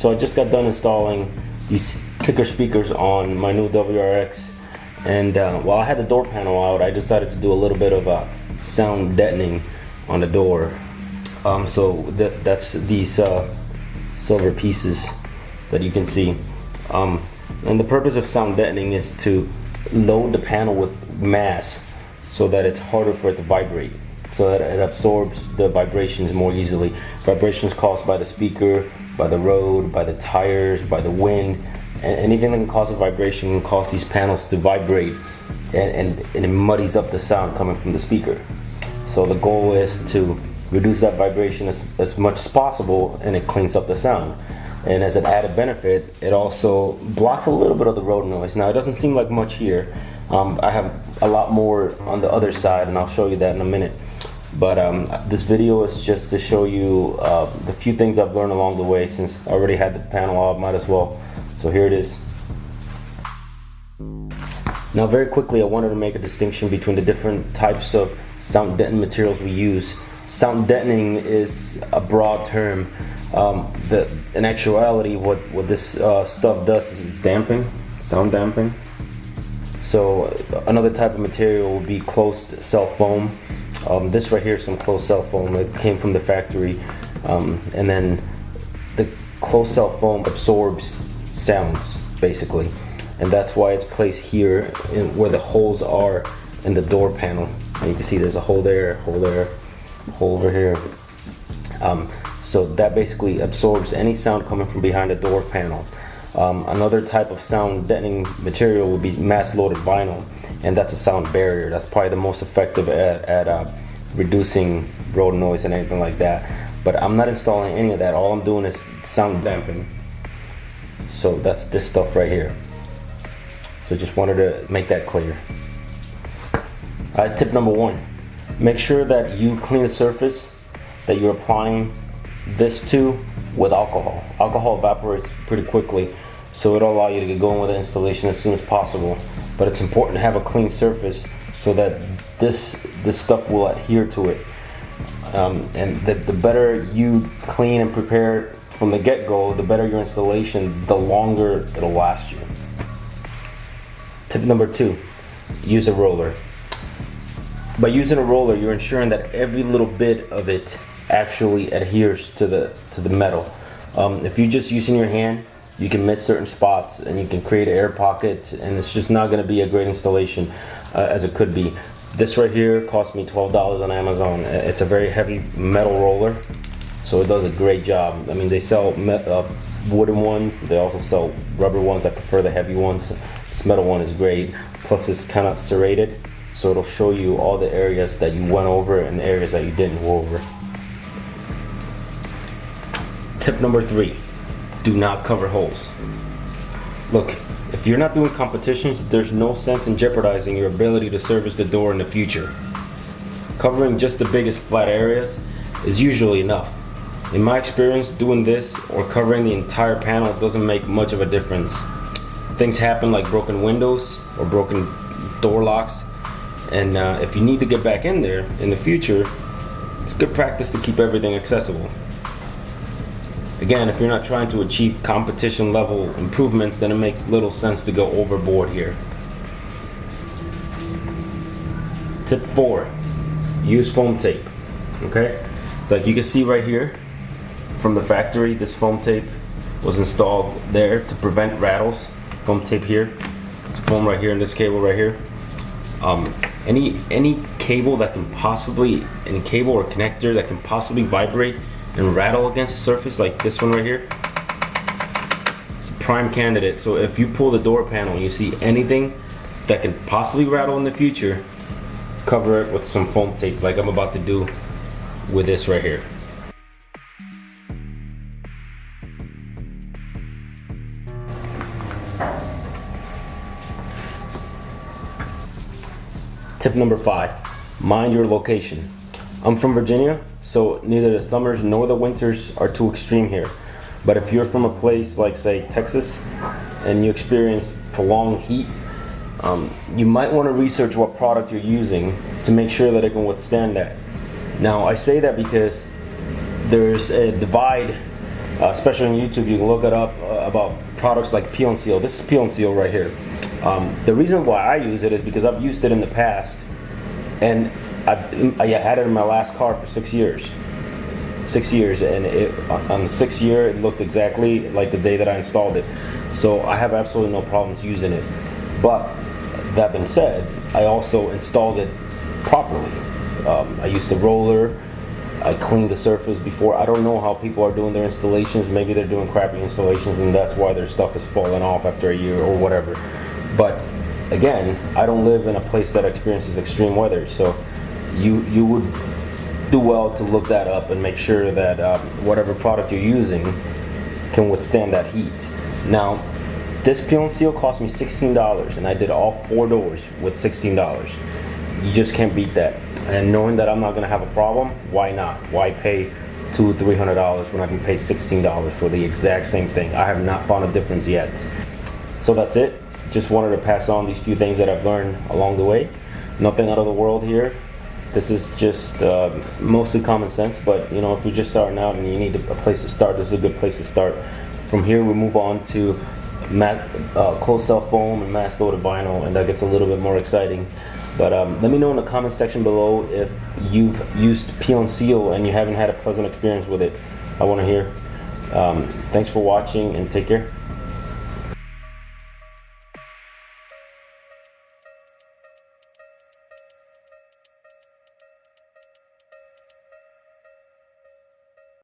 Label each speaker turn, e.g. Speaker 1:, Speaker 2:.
Speaker 1: So I just got done installing these kicker speakers on my new WRX, and while I had the door panel out, I decided to do a little bit of sound deadening on the door. So that's these silver pieces that you can see. And the purpose of sound deadening is to load the panel with mass so that it's harder for it to vibrate, so that it absorbs the vibrations more easily. Vibrations caused by the speaker, by the road, by the tires, by the wind, and anything that can cause a vibration can cause these panels to vibrate, and it muddies up the sound coming from the speaker. So the goal is to reduce that vibration as much as possible, and it cleans up the sound. And as an added benefit, it also blocks a little bit of the road noise. Now, it doesn't seem like much here. I have a lot more on the other side, and I'll show you that in a minute. But this video is just to show you the few things I've learned along the way. Since I already had the panel out, might as well. So here it is. Now, very quickly, I wanted to make a distinction between the different types of sound deadening materials we use. Sound deadening is a broad term. In actuality, what this stuff does is it's damping, sound damping. So another type of material would be closed cell foam. This right here is some closed cell foam that came from the factory, and then the closed cell foam absorbs sounds basically, and that's why it's placed here where the holes are in the door panel. And you can see there's a hole there, hole there, hole over here. So that basically absorbs any sound coming from behind the door panel. Another type of sound deadening material would be mass-loaded vinyl, and that's a sound barrier. That's probably the most effective at reducing road noise and anything like that. But I'm not installing any of that. All I'm doing is sound damping. So that's this stuff right here. So just wanted to make that clear. Tip number 1, make sure that you clean the surface that you're applying this to with alcohol. Alcohol evaporates pretty quickly, so it'll allow you to get going with the installation as soon as possible. But it's important to have a clean surface so that this stuff will adhere to it. And the better you clean and prepare from the get-go, the better your installation, the longer it'll last you. Tip number 2, use a roller. By using a roller, you're ensuring that every little bit of it actually adheres to the metal. If you're just using your hand, you can miss certain spots and you can create air pockets, and it's just not going to be a great installation as it could be. This right here cost me $12 on Amazon. It's a very heavy metal roller, so it does a great job. I mean, they sell wooden ones, they also sell rubber ones. I prefer the heavy ones. This metal one is great, plus it's kind of serrated, so it'll show you all the areas that you went over and the areas that you didn't go over. Tip number 3, do not cover holes. Look, if you're not doing competitions, there's no sense in jeopardizing your ability to service the door in the future. Covering just the biggest flat areas is usually enough. In my experience, doing this or covering the entire panel doesn't make much of a difference. Things happen like broken windows or broken door locks, and if you need to get back in there in the future, it's good practice to keep everything accessible. Again, if you're not trying to achieve competition level improvements, then it makes little sense to go overboard here. Tip 4, use foam tape. Okay, it's like you can see right here from the factory, this foam tape was installed there to prevent rattles. Foam tape here, it's foam right here in this cable right here. Any cable that can possibly, any cable or connector that can possibly vibrate and rattle against the surface, like this one right here, it's a prime candidate. So if you pull the door panel and you see anything that can possibly rattle in the future, cover it with some foam tape like I'm about to do with this right here. Tip number 5, mind your location. I'm from Virginia, so neither the summers nor the winters are too extreme here. But if you're from a place like, say, Texas, and you experience prolonged heat, you might want to research what product you're using to make sure that it can withstand that. Now, I say that because there's a divide especially on YouTube, you can look it up about products like Peel and Seal. This is Peel and Seal right here. The reason why I use it is because I've used it in the past, and I had it in my last car for 6 years. 6 years, and on the 6th year, it looked exactly like the day that I installed it. So I have absolutely no problems using it. But that being said, I also installed it properly. I used the roller. I cleaned the surface before. I don't know how people are doing their installations. Maybe they're doing crappy installations and that's why their stuff is falling off after a year or whatever. But again, I don't live in a place that experiences extreme weather, so you would do well to look that up and make sure that whatever product you're using can withstand that heat. Now, this Peel and Seal cost me $16, and I did all 4 doors with $16. You just can't beat that. And knowing that I'm not gonna have a problem, why not? Why pay $200-300 when I can pay $16 for the exact same thing? I have not found a difference yet. So that's it. Just wanted to pass on these few things that I've learned along the way. Nothing out of the world here. This is just mostly common sense, but you know, if you're just starting out and you need a place to start, this is a good place to start. From here, we move on to closed cell foam and mass loaded vinyl, and that gets a little bit more exciting. But let me know in the comment section below if you've used Peel and Seal and you haven't had a pleasant experience with it. I want to hear. Thanks for watching and take care.